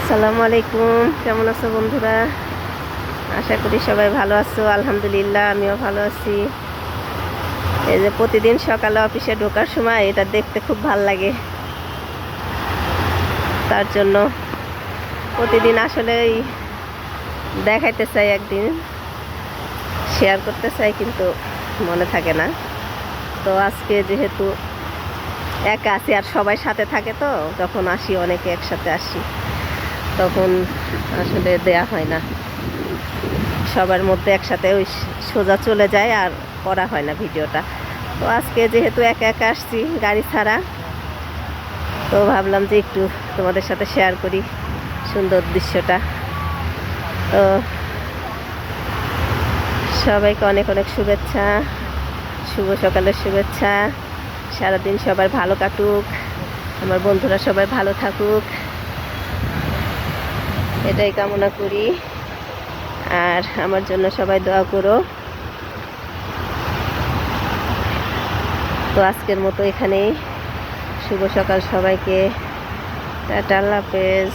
আসসালামু আলাইকুম, কেমন আছো বন্ধুরা? আশা করি সবাই ভালো আছো। আলহামদুলিল্লাহ, আমিও ভালো আছি। এই যে প্রতিদিন সকালে অফিসে ঢোকার সময় এটা দেখতে খুব ভাল লাগে। তার জন্য প্রতিদিন আসলে দেখাইতে চাই, একদিন শেয়ার করতে চাই, কিন্তু মনে থাকে না। তো আজকে যেহেতু একা আছি আর সবাই সাথে থাকে, তো যখন আসি অনেকে একসাথে আসি তখন আসলে দেয়া হয় না। সবার মধ্যে একসাথে ওই সোজা চলে যায় আর করা হয় না ভিডিওটা। তো আজকে যেহেতু একা একা আসছি গাড়ি ছাড়া, তো ভাবলাম যে একটু তোমাদের সাথে শেয়ার করি সুন্দর দৃশ্যটা। তো সবাইকে অনেক অনেক শুভেচ্ছা, শুভ সকালের শুভেচ্ছা। সারাদিন সবার ভালো কাটুক, আমার বন্ধুরা সবাই ভালো থাকুক, এটাই কামনা করি। আর আমার জন্য সবাই দোয়া করো। তো আজকের মতো এখানেই, শুভ সকাল সবাইকে, টাটা, আল্লাহ হাফেজ।